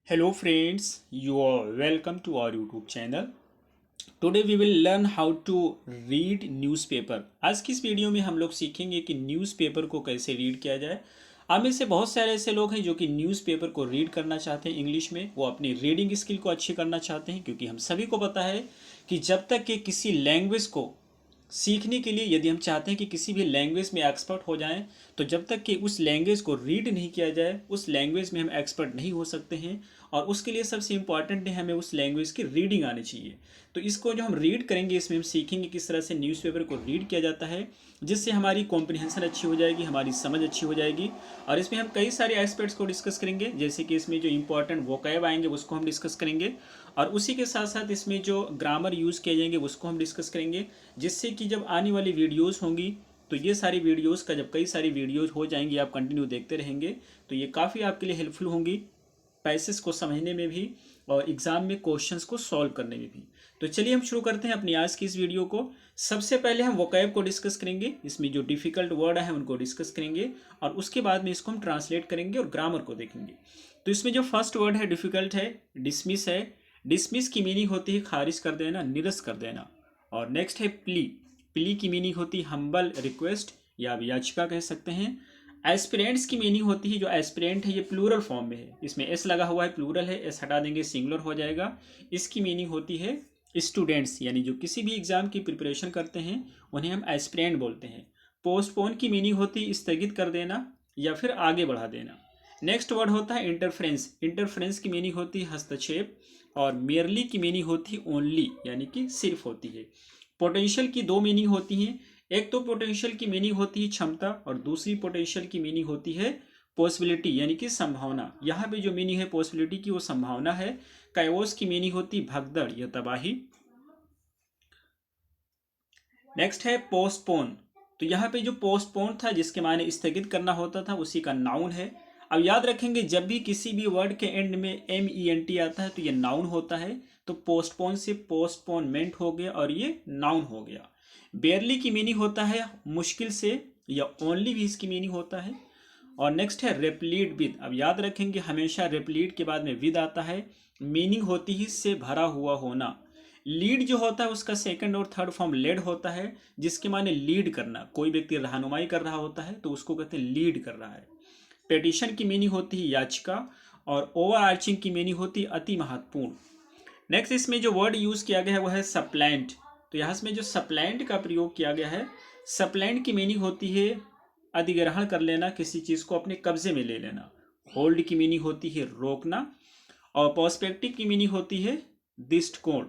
Hello friends, you are welcome to our YouTube channel. Today we will learn how to read newspaper. आज की इस video में हम लोग सीखेंगे कि न्यूज़पेपर को कैसे रीड किया जाए। आप में से बहुत सारे ऐसे लोग हैं जो कि न्यूज़पेपर को रीड करना चाहते हैं इंग्लिश में, वो अपनी रीडिंग स्किल को अच्छी करना चाहते हैं, क्योंकि हम सभी को पता है कि जब तक कि किसी लैंग्वेज को सीखने के लिए यदि हम चाहते हैं कि किसी भी लैंग्वेज में एक्सपर्ट हो जाएं, तो जब तक कि उस लैंग्वेज को रीड नहीं किया जाए उस लैंग्वेज में हम एक्सपर्ट नहीं हो सकते हैं। और उसके लिए सबसे इम्पॉर्टेंट है हमें उस लैंग्वेज की रीडिंग आनी चाहिए। तो इसको जो हम रीड करेंगे इसमें हम सीखेंगे किस तरह से न्यूज़पेपर को रीड किया जाता है, जिससे हमारी कॉम्प्रिहेंशन अच्छी हो जाएगी, हमारी समझ अच्छी हो जाएगी। और इसमें हम कई सारे एस्पेक्ट्स को डिस्कस करेंगे, जैसे कि इसमें जो इंपॉर्टेंट वोकैब आएंगे उसको हम डिस्कस करेंगे, और उसी के साथ साथ इसमें जो ग्रामर यूज़ किए जाएंगे उसको हम डिस्कस करेंगे, जिससे कि जब आने वाली वीडियोज़ होंगी तो ये सारी वीडियोज़ का जब कई सारी वीडियोज़ हो जाएंगी, आप कंटिन्यू देखते रहेंगे तो ये काफ़ी आपके लिए हेल्पफुल होंगी पैसेज को समझने में भी और एग्ज़ाम में क्वेश्चंस को सॉल्व करने में भी। तो चलिए हम शुरू करते हैं अपनी आज की इस वीडियो को। सबसे पहले हम वोकैब को डिस्कस करेंगे, इसमें जो डिफ़िकल्ट वर्ड है उनको डिस्कस करेंगे, और उसके बाद में इसको हम ट्रांसलेट करेंगे और ग्रामर को देखेंगे। तो इसमें जो फर्स्ट वर्ड है डिफ़िकल्ट है, डिसमिस है। डिसमिस की मीनिंग होती है खारिज कर देना, निरस्त कर देना। और नेक्स्ट है प्ली। प्ली की मीनिंग होती है हम्बल रिक्वेस्ट या आप याचिका कह सकते हैं। एस्पिरेंट्स की मीनिंग होती है, जो एस्पिरेंट है ये प्लूरल फॉर्म में है, इसमें एस लगा हुआ है, प्लूरल है, एस हटा देंगे सिंगुलर हो जाएगा। इसकी मीनिंग होती है स्टूडेंट्स, यानी जो किसी भी एग्जाम की प्रिपरेशन करते हैं उन्हें हम एस्पिरेंट बोलते हैं। पोस्टपोन की मीनिंग होती है स्थगित कर देना या फिर आगे बढ़ा देना। नेक्स्ट वर्ड होता है इंटरफ्रेंस। इंटरफ्रेंस की मीनिंग होती है हस्तक्षेप। और मेयरली की मीनिंग होती है ओनली, यानी कि सिर्फ होती है। पोटेंशियल की दो मीनिंग होती हैं। एक तो पोटेंशियल की मीनिंग होती है क्षमता, और दूसरी पोटेंशियल की मीनिंग होती है पॉसिबिलिटी, यानी कि संभावना। यहाँ पे जो मीनिंग है पॉसिबिलिटी की वो संभावना है। कायोस की मीनिंग होती है भगदड़ या तबाही। नेक्स्ट है पोस्टपोन। तो यहाँ पे जो पोस्टपोन था जिसके माने स्थगित करना होता था, उसी का नाउन है। अब याद रखेंगे जब भी किसी भी वर्ड के एंड में MENT आता है तो ये नाउन होता है। तो पोस्टपोन से पोस्टपोनमेंट हो गया और ये नाउन हो गया। बेयरली की मीनिंग होता है मुश्किल से, या ओनली भी इसकी मीनिंग होता है। और नेक्स्ट है रेप्लीट विद। अब याद रखेंगे हमेशा रेप्लीट के बाद में विद आता है, मीनिंग होती है से भरा हुआ होना। लीड जो होता है उसका सेकंड और थर्ड फॉर्म लेड होता है, जिसके माने लीड करना, कोई व्यक्ति रहनुमाई कर रहा होता है तो उसको कहते हैं लीड कर रहा है। पेटिशन की मीनिंग होती है याचिका। और ओवर आर्चिंग की मीनिंग होती है अति महत्वपूर्ण। नेक्स्ट इसमें जो वर्ड यूज किया गया है वह है सप्लाइंट। तो यहाँ इसमें जो सप्लाइंट का प्रयोग किया गया है, सप्लाइंट की मीनिंग होती है अधिग्रहण कर लेना, किसी चीज को अपने कब्जे में ले लेना। होल्ड की मीनिंग होती है रोकना। और पर्सपेक्टिव की मीनिंग होती है दृष्टिकोण।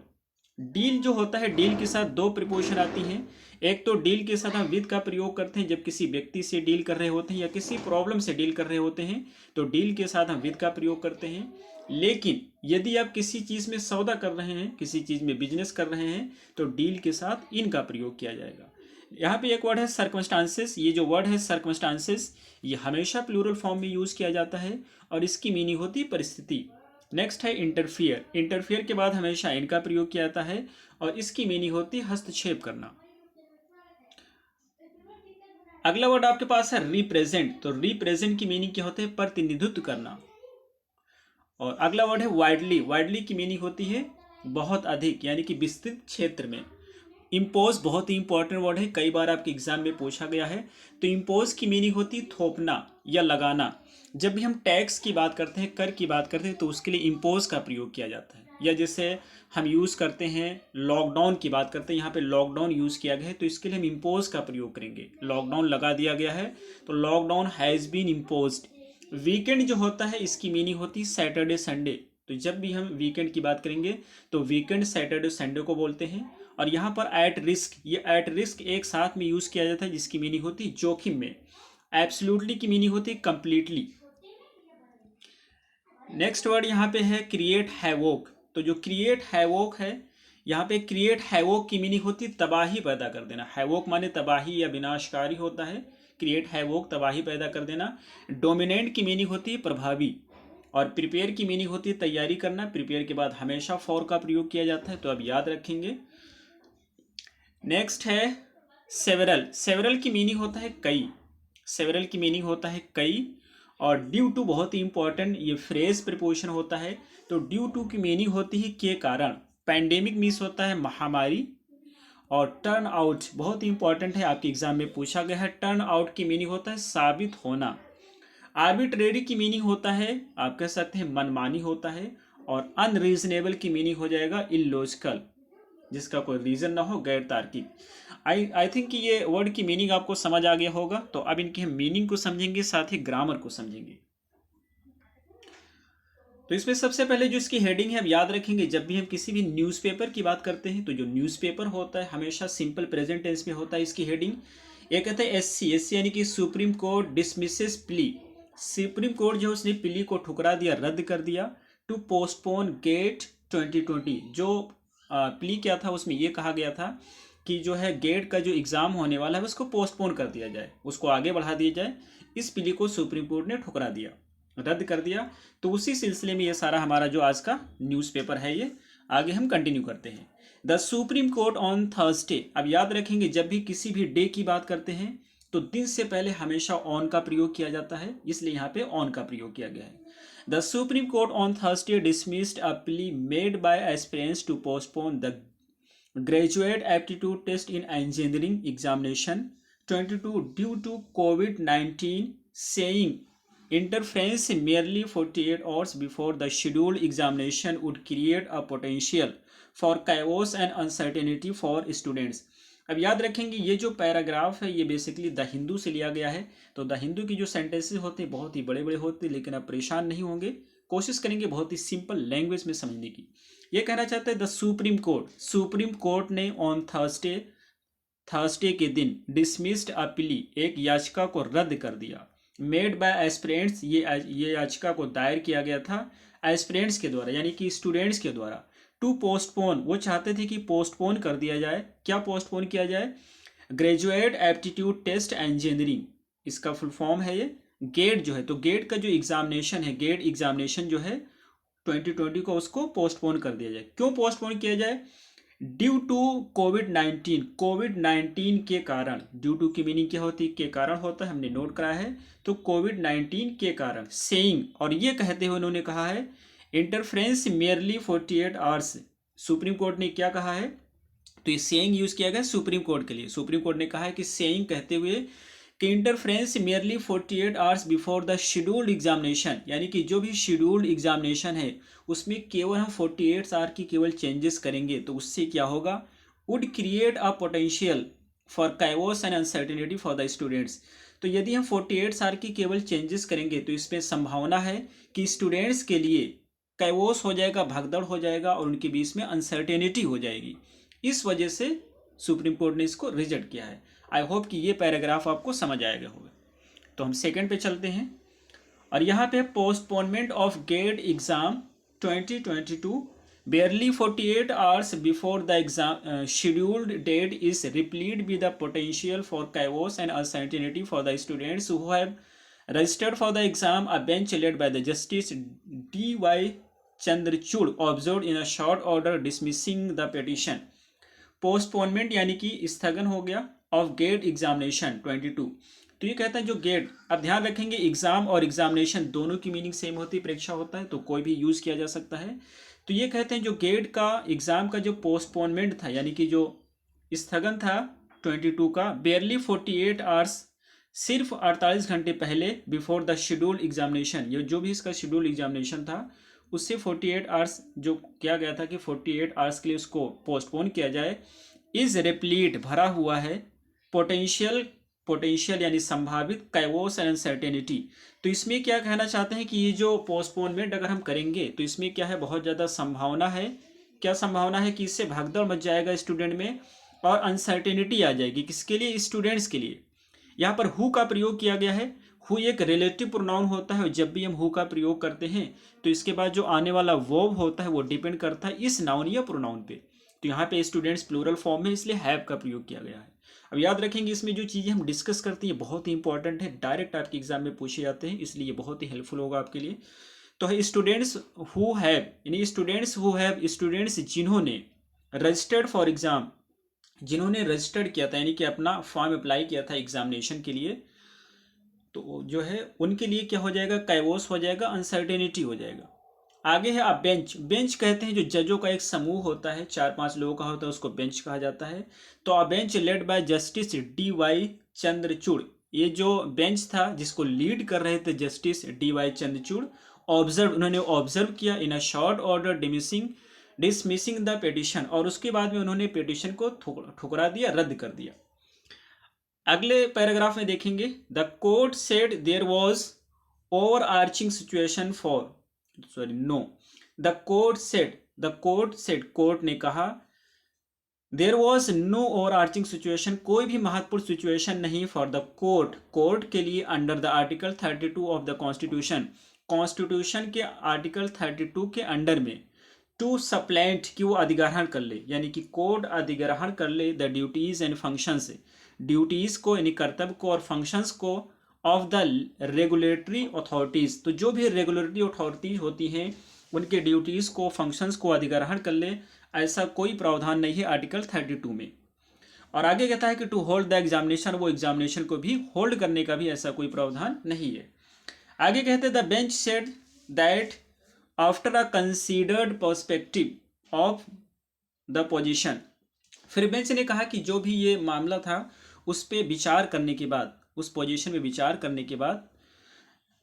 डील जो होता है, डील के साथ दो प्रिपोजिशन आती हैं। एक तो डील के साथ हम विद का प्रयोग करते हैं जब किसी व्यक्ति से डील कर रहे होते हैं या किसी प्रॉब्लम से डील कर रहे होते हैं, तो डील के साथ हम विद का प्रयोग करते हैं। लेकिन यदि आप किसी चीज़ में सौदा कर रहे हैं, किसी चीज़ में बिजनेस कर रहे हैं, तो डील के साथ इन का प्रयोग किया जाएगा। यहाँ पे एक वर्ड है सर्कमस्टांसेस। ये जो वर्ड है सर्कमस्टांसेस, ये हमेशा प्लूरल फॉर्म में यूज किया जाता है और इसकी मीनिंग होती है परिस्थिति। नेक्स्ट है इंटरफियर। इंटरफियर के बाद हमेशा इनका प्रयोग किया जाता है और इसकी मीनिंग होती है हस्तक्षेप करना। अगला वर्ड आपके पास है रिप्रेजेंट। तो रिप्रेजेंट की मीनिंग क्या होती है, प्रतिनिधित्व करना। और अगला वर्ड है वाइडली। वाइडली की मीनिंग होती है बहुत अधिक, यानी कि विस्तृत क्षेत्र में। इम्पोज बहुत ही इंपॉर्टेंट वर्ड है, कई बार आपके एग्जाम में पूछा गया है। तो इम्पोज की मीनिंग होती है थोपना या लगाना। जब भी हम टैक्स की बात करते हैं, कर की बात करते हैं, तो उसके लिए इम्पोज का प्रयोग किया जाता है। या जैसे हम यूज़ करते हैं लॉकडाउन की बात करते हैं, यहाँ पे लॉकडाउन यूज़ किया गया है तो इसके लिए हम इम्पोज का प्रयोग करेंगे। लॉकडाउन लगा दिया गया है तो lockdown has been imposed. Weekend जो होता है इसकी मीनिंग होती है सैटरडे संडे। तो जब भी हम वीकेंड की बात करेंगे तो वीकेंड सैटरडे संडे को बोलते हैं। और यहाँ पर एट रिस्क, ये एट रिस्क एक साथ में यूज़ किया जाता है, जिसकी मीनिंग होती है जोखिम में। एब्सोल्युटली की मीनिंग होती है कंप्लीटली। नेक्स्ट वर्ड यहाँ पे है क्रिएट हैवोक। तो जो क्रिएट हैवोक है, यहाँ पे क्रिएट हैवोक की मीनिंग होती है तबाही पैदा कर देना। हैवोक माने तबाही या विनाशकारी होता है। क्रिएट हैवोक तबाही पैदा कर देना। डोमिनेंट की मीनिंग होती है प्रभावी। और प्रिपेयर की मीनिंग होती है तैयारी करना। प्रिपेयर के बाद हमेशा फॉर का प्रयोग किया जाता है, तो अब याद रखेंगे। नेक्स्ट है सेवरल। सेवरल की मीनिंग होता है कई। सेवरल की मीनिंग होता है कई। और ड्यू टू बहुत ही इंपॉर्टेंट, ये फ्रेज प्रिपोजिशन होता है। तो ड्यू टू की मीनिंग होती है के कारण, पैंडेमिक मीन्स होता है महामारी। और टर्न आउट बहुत ही इंपॉर्टेंट है, आपके एग्जाम में पूछा गया है। टर्न आउट की मीनिंग होता है साबित होना। आर्बिट्रेरी की मीनिंग होता है, आप कह सकते हैं मनमानी होता है। और अनरीजनेबल की मीनिंग हो जाएगा इलॉजिकल, जिसका कोई रीजन ना हो, गैर तार्किक। आई थिंक कि ये वर्ड की मीनिंग आपको समझ आ गया होगा। तो अब इनकी हम मीनिंग को समझेंगे, साथ ही ग्रामर को समझेंगे। तो इसमें सबसे पहले जो इसकी हेडिंग है, अब याद रखेंगे जब भी हम किसी भी न्यूज़पेपर की बात करते हैं तो जो न्यूज़पेपर होता है हमेशा सिंपल प्रेजेंट टेंस में होता है। इसकी हेडिंग ये कहते हैं एससी यानी कि supreme court dismisses plea. Supreme court जो उसने प्ली को ठुकरा दिया, रद्द कर दिया। टू पोस्टपोन गेट 2020, जो प्ली क्या था उसमें ये कहा गया था कि जो है गेट का जो एग्ज़ाम होने वाला है उसको पोस्टपोन कर दिया जाए, उसको आगे बढ़ा दिया जाए। इस प्ली को सुप्रीम कोर्ट ने ठुकरा दिया, रद्द कर दिया। तो उसी सिलसिले में ये सारा हमारा जो आज का न्यूज़पेपर है, ये आगे हम कंटिन्यू करते हैं। The Supreme Court on Thursday, अब याद रखेंगे जब भी किसी भी डे की बात करते हैं तो दिन से पहले हमेशा ऑन का प्रयोग किया जाता है, इसलिए यहाँ पे ऑन का प्रयोग किया गया है। The Supreme Court on Thursday dismissed a plea made by aspirants to postpone the Graduate Aptitude Test in Engineering examination 22 due to COVID-19, saying interference merely 48 hours before the scheduled examination would create a potential for chaos and uncertainty for students। अब याद रखेंगे ये जो paragraph है ये basically the Hindu से लिया गया है। तो द हिंदू की जो सेंटेंसेस होते हैं बहुत ही बड़े बड़े होते हैं, लेकिन आप परेशान नहीं होंगे, कोशिश करेंगे बहुत ही सिंपल लैंग्वेज में समझने की। ये कहना चाहते हैं द सुप्रीम कोर्ट ने ऑन थर्सडे के दिन डिसमिस्ड अ प्ली, एक याचिका को रद्द कर दिया। मेड बाय एस्पिरेंट्स, ये याचिका को दायर किया गया था एस्पिरेंट्स के द्वारा, यानी कि स्टूडेंट्स के द्वारा। टू पोस्टपोन, वो चाहते थे कि पोस्टपोन कर दिया जाए। क्या पोस्टपोन किया जाए? ग्रेजुएट एप्टीट्यूड टेस्ट इंजीनियरिंग, इसका फुल फॉर्म है ये गेट जो है। तो गेट का जो एग्जामिनेशन है, गेट एग्जामिनेशन जो है 2020 को, उसको पोस्टपोन कर दिया जाए। क्यों पोस्टपोन किया जाए? ड्यू टू कोविड-19 के कारण। ड्यू टू की मीनिंग क्या होती है? के कारण होता है, हमने नोट करा है। तो COVID-19 के कारण, सेइंग, और ये कहते हुए उन्होंने कहा है interference merely 48 hours. Supreme court ने क्या कहा है? तो ये सेइंग यूज किया गया सुप्रीम कोर्ट के लिए। सुप्रीम कोर्ट ने कहा है कि सेइंग कहते हुए कि interference merely 48 hours before the scheduled examination, यानी कि जो भी शेड्यूल्ड एग्जामिनेशन है उसमें केवल हम 48 आवर की केवल चेंजेस करेंगे, तो उससे क्या होगा? Would create a potential for chaos and uncertainty for the students. तो यदि हम 48 आवर की केवल चेंजेस करेंगे तो इसमें संभावना है कि स्टूडेंट्स के लिए कैओस हो जाएगा, भगदड़ हो जाएगा, और उनके बीच में अनसर्टेनिटी हो जाएगी। इस वजह से सुप्रीम कोर्ट ने इसको रिजेक्ट किया है। आई होप कि ये पैराग्राफ आपको समझ आएगा होगा। तो हम सेकंड पे चलते हैं, और यहाँ पे postponement of GATE exam 2022 barely 48 hours before the exam scheduled date is replete with the potential for chaos and uncertainty for the students who have registered for the exam। A bench led by the Justice D.Y. Chandrachud observed in a short order dismissing the petition। Postponement यानी कि स्थगन हो गया of gate examination 22। तो ये कहता है जो गेट, अब ध्यान रखेंगे एग्जाम और एग्जामिनेशन दोनों की मीनिंग सेम होती है, परीक्षा होता है तो कोई भी यूज किया जा सकता है। तो ये कहते हैं जो गेट का एग्जाम का जो पोस्टपोनमेंट था, यानी कि जो स्थगन था 22 का, बेयरली 48 आवर्स, सिर्फ 48 घंटे पहले, बिफोर द शेड्यूल्ड एग्जामिनेशन, ये जो भी इसका शेड्यूल्ड एग्जामिनेशन था उससे 48 आवर्स जो किया गया था कि 48 आवर्स के लिए उसको पोस्टपोन किया जाए। इज रिप्लीट, भरा हुआ है, पोटेंशियल यानी संभावित, कैओस एंड अनसर्टेनिटी। तो इसमें क्या कहना चाहते हैं कि ये जो पोस्टपोनमेंट अगर हम करेंगे तो इसमें क्या है, बहुत ज़्यादा संभावना है। क्या संभावना है? कि इससे भागदौड़ मच जाएगा स्टूडेंट में, और अनसर्टेनिटी आ जाएगी। किसके लिए? स्टूडेंट्स के लिए। यहाँ पर हु का प्रयोग किया गया है। हु एक रिलेटिव प्रोनाउन होता है, और जब भी हम हु का प्रयोग करते हैं तो इसके बाद जो आने वाला वर्ब होता है वो डिपेंड करता है इस नाउन या प्रोनाउन पे। तो यहाँ पे स्टूडेंट्स प्लूरल फॉर्म में, इसलिए हैव का प्रयोग किया गया है। अब याद रखेंगे इसमें जो चीज़ें हम डिस्कस करते हैं बहुत ही इंपॉर्टेंट है, डायरेक्ट आपके एग्जाम में पूछे जाते हैं, इसलिए बहुत ही हेल्पफुल होगा आपके लिए। तो है स्टूडेंट्स हु हैव, यानी स्टूडेंट्स हु हैव, स्टूडेंट्स जिन्होंने रजिस्टर्ड फॉर एग्जाम, जिन्होंने रजिस्टर्ड किया था, यानी कि अपना फॉर्म अप्लाई किया था एग्जामिनेशन के लिए तो जो है उनके लिए क्या हो जाएगा, कैवोस हो जाएगा, अनसर्टेनिटी हो जाएगा। आगे है अब बेंच। बेंच कहते हैं जो जजों का एक समूह होता है, 4-5 लोगों का होता है, उसको बेंच कहा जाता है। तो a bench led by justice DY Chandrachud, ये जो बेंच था जिसको लीड कर रहे थे जस्टिस DY चंद्रचूड़, ऑब्जर्व, उन्होंने ऑब्जर्व किया in a short order dismissing the petition, और उसके बाद में उन्होंने पिटिशन को ठुकरा दिया, रद्द कर दिया। अगले पैराग्राफ में देखेंगे, the court said there was overarching situation for, sorry no, the court said court ने कहा, there was no overarching situation, कोई भी महत्वपूर्ण सिचुएशन नहीं फॉर द कोर्ट के लिए, under the article 32 of the constitution के article 32 के अंडर में, टू सप्लेंट कि वो अधिग्रहण कर ले, यानी कि कोर्ट अधिग्रहण कर ले the duties and functions, duties को यानी कर्तव्य को और फंक्शंस को, ऑफ द रेगुलेटरी अथॉरिटीज, तो जो भी रेगुलेटरी अथॉरिटीज होती हैं उनके ड्यूटीज को, फंक्शंस को अधिग्रहण कर ले, ऐसा कोई प्रावधान नहीं है आर्टिकल 32 में। और आगे कहता है कि टू होल्ड द एग्जामिनेशन, वो एग्जामिनेशन को भी होल्ड करने का भी ऐसा कोई प्रावधान नहीं है। आगे कहते हैं the bench said that after a considered perspective of the position, फिर बेंच ने कहा कि जो भी ये मामला था उस पर विचार करने के बाद, उस पोजीशन में विचार करने के बाद,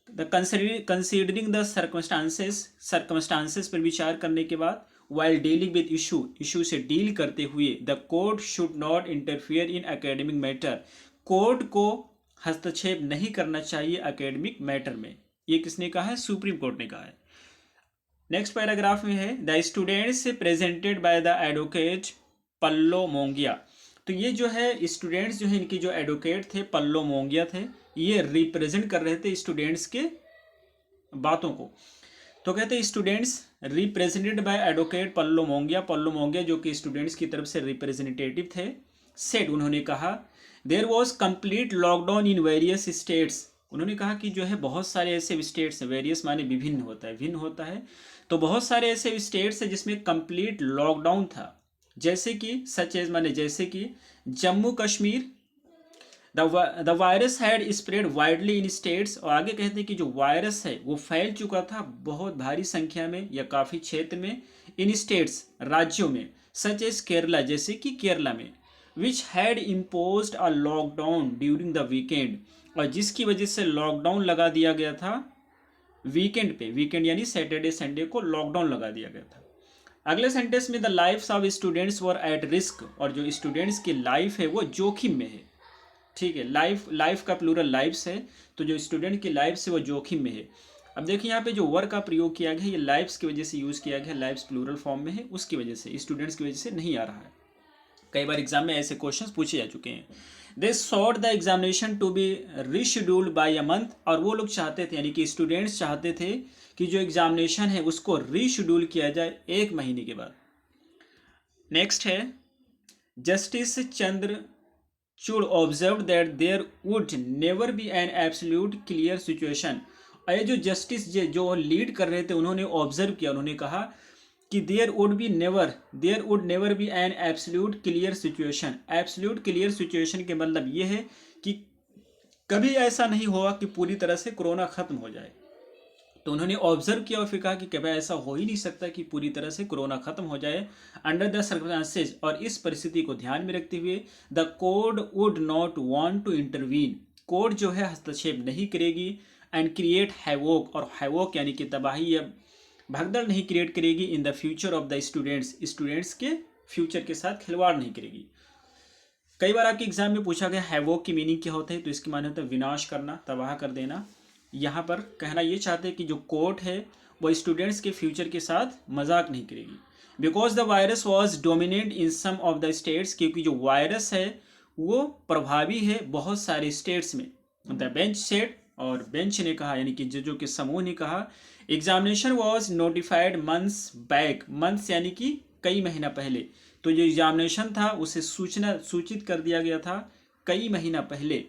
द कंसीडरिंग द सर्कमस्टांसेस पर विचार करने के बाद, वाइल डीलिंग विद इशू से डील करते हुए, the court should not interfere in academic matter, court को हस्तक्षेप नहीं करना चाहिए एकेडमिक मैटर में। ये किसने कहा है, सुप्रीम कोर्ट ने कहा है। नेक्स्ट पैराग्राफ में है, the students presented by the advocate पल्लो मोंगिया, तो ये जो है स्टूडेंट्स जो है, इनके जो एडवोकेट थे पल्लो मोंगिया थे, ये रिप्रेजेंट कर रहे थे स्टूडेंट्स के बातों को। तो कहते हैं स्टूडेंट्स रिप्रेजेंटेड बाय एडवोकेट पल्लो मोंगिया जो कि स्टूडेंट्स की तरफ से रिप्रेजेंटेटिव थे, सेड, उन्होंने कहा, there was complete lockdown in various states, उन्होंने कहा कि जो है बहुत सारे ऐसे स्टेट्स हैं, वेरियस माने विभिन्न होता है, भिन्न होता है, तो बहुत सारे ऐसे स्टेट्स हैं जिसमें कंप्लीट लॉकडाउन था, जैसे कि सच एज माने जैसे कि Jammu Kashmir, the virus had spread widely in states, और आगे कहते हैं कि जो वायरस है वो फैल चुका था बहुत भारी संख्या में या काफ़ी क्षेत्र में, इन स्टेट्स राज्यों में, सच एज केरला जैसे कि केरला में, which had imposed a lockdown during the weekend, और जिसकी वजह से लॉकडाउन लगा दिया गया था वीकेंड पे, वीकेंड यानी सैटरडे संडे को लॉकडाउन लगा दिया गया था। अगले सेंटेंस में the lifes of students were at risk, और जो स्टूडेंट्स की लाइफ है वो जोखिम में है, ठीक है, लाइफ का प्लूरल लाइफ्स है, तो जो स्टूडेंट की लाइफ है वो जोखिम में है। अब देखिए यहाँ पे जो वर का प्रयोग किया गया है ये लाइफ्स की वजह से यूज़ किया गया है, लाइफ्स प्लूरल फॉर्म में है, उसकी वजह से, स्टूडेंट्स की वजह से नहीं आ रहा है। कई बार एग्जाम में ऐसे क्वेश्चंस पूछे जा चुके हैं। They sought the examination to be rescheduled by a month, और वो लोग चाहते थे, यानी कि स्टूडेंट्स चाहते थे कि जो एग्जामिनेशन है उसको रीशेड्यूल किया जाए 1 महीने के बाद। नेक्स्ट है, Justice Chandrachud observe that there would never be an absolute clear situation, और ये जो जस्टिस जो लीड कर रहे थे उन्होंने ऑब्जर्व किया, उन्होंने कहा कि there would never be an absolute clear situation, absolute clear situation के मतलब ये है कि कभी ऐसा नहीं होगा कि पूरी तरह से कोरोना खत्म हो जाए। तो उन्होंने ऑब्जर्व किया और फिर कहा कि कभी ऐसा हो ही नहीं सकता कि पूरी तरह से कोरोना खत्म हो जाए, अंडर द सर्कमस्टेंसेस, और इस परिस्थिति को ध्यान में रखते हुए, the court would not want to intervene, court जो है हस्तक्षेप नहीं करेगी, एंड क्रिएट हैवोक, और हैवोक यानी कि तबाही या भगदड़ नहीं क्रिएट करेगी, in the future of the students के फ्यूचर के साथ खिलवाड़ नहीं करेगी। कई बार आपके एग्जाम में पूछा गया हैवोक की मीनिंग क्या होता है, तो इसकी माने होता है विनाश करना, तबाह कर देना। यहाँ पर कहना ये चाहते हैं कि जो कोर्ट है वो स्टूडेंट्स के फ्यूचर के साथ मजाक नहीं करेगी, because the virus was dominant in some of the states, क्योंकि जो वायरस है वो प्रभावी है बहुत सारे स्टेट्स में। द बेंच सेड, और बेंच ने कहा यानी कि जजों के समूह ने कहा, examination was notified months back, months यानी कि कई महीना पहले, तो जो एग्जामिनेशन था उसे सूचित कर दिया गया था कई महीना पहले,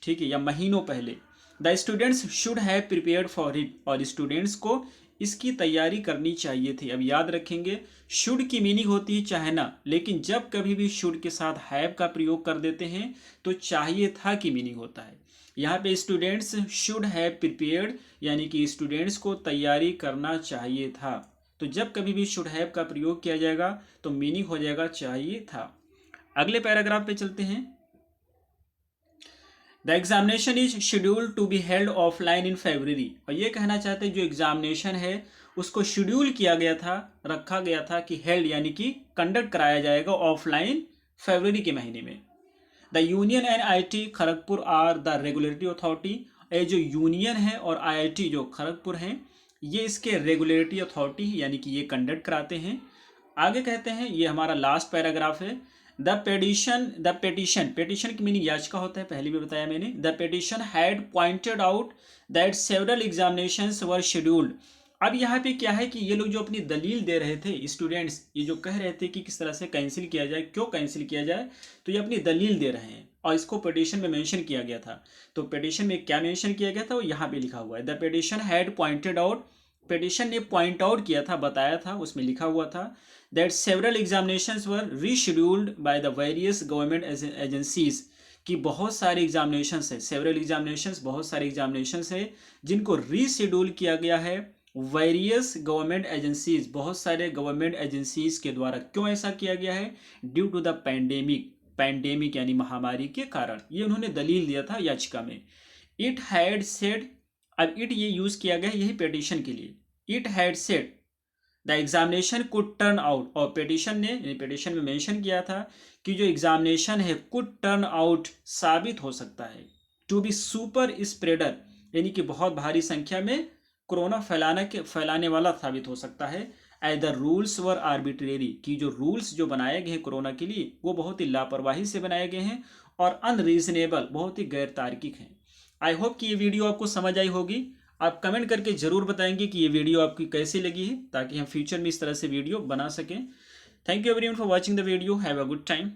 ठीक है, या महीनों पहले। The students should have prepared for it, और स्टूडेंट्स को इसकी तैयारी करनी चाहिए थी। अब याद रखेंगे शुड की मीनिंग होती है चाहना, लेकिन जब कभी भी शुड के साथ हैव का प्रयोग कर देते हैं तो चाहिए था की मीनिंग होता है, यहाँ पे स्टूडेंट्स शुड हैव प्रिपेयर्ड, यानी कि स्टूडेंट्स को तैयारी करना चाहिए था। तो जब कभी भी शुड हैव का प्रयोग किया जाएगा तो मीनिंग हो जाएगा चाहिए था। अगले पैराग्राफ पे चलते हैं। The examination is scheduled to be held offline in February. और ये कहना चाहते हैं जो एग्जामिनेशन है उसको शेड्यूल किया गया था, रखा गया था कि हेल्ड यानी कि कंडक्ट कराया जाएगा ऑफलाइन फरवरी के महीने में। The union and IIT Kharagpur are the regulatory authority. ये जो यूनियन है और आईआईटी जो खड़गपुर हैं ये इसके रेगुलेटरी अथॉरिटी यानी कि ये कंडक्ट कराते हैं। आगे कहते हैं, ये हमारा लास्ट पैराग्राफ है। द पेटिशन की मीनिंग याचिका होता है, पहले भी बताया मैंने। The petition had pointed out that several examinations were scheduled. अब यहाँ पे क्या है कि ये लोग जो अपनी दलील दे रहे थे स्टूडेंट्स, ये जो कह रहे थे कि किस तरह से कैंसिल किया जाए, क्यों कैंसिल किया जाए, तो ये अपनी दलील दे रहे हैं और इसको पिटीशन में मेंशन किया गया था। तो पिटीशन में क्या मेंशन किया गया था वो यहाँ पे लिखा हुआ है। The petition had pointed out, petition ने पॉइंट आउट किया था, बताया था, उसमें लिखा हुआ था that several examinations were rescheduled by the various government agencies, कि बहुत सारे एग्जामिनेशंस है, सेवरल एग्जामिनेशंस, बहुत सारे एग्जामिनेशंस है जिनको रीशेड्यूल किया गया है वेरियस गवर्नमेंट एजेंसीज, बहुत सारे गवर्नमेंट एजेंसीज के द्वारा। क्यों ऐसा किया गया है? ड्यू टू द पैंडेमिक यानी महामारी के कारण। ये उन्होंने दलील दिया था याचिका में। इट हैड सेड, अब इट ये यूज किया गया यही पिटीशन के लिए। It had said the examination could turn out, और पिटीशन में मेंशन किया था कि जो एग्जामिनेशन है कुड टर्न आउट, साबित हो सकता है, टू बी सुपर स्प्रेडर, यानी कि बहुत भारी संख्या में कोरोना फैलाने वाला साबित हो सकता है। As the rules were arbitrary, कि जो रूल्स जो बनाए गए हैं कोरोना के लिए वो बहुत ही लापरवाही से बनाए गए हैं और अनरीजनेबल, बहुत ही गैर तार्किक हैं। आई होप कि ये वीडियो आपको समझ आई होगी। आप कमेंट करके जरूर बताएंगे कि ये वीडियो आपकी कैसी लगी है, ताकि हम फ्यूचर में इस तरह से वीडियो बना सकें। Thank you everyone for watching the video. Have a good time.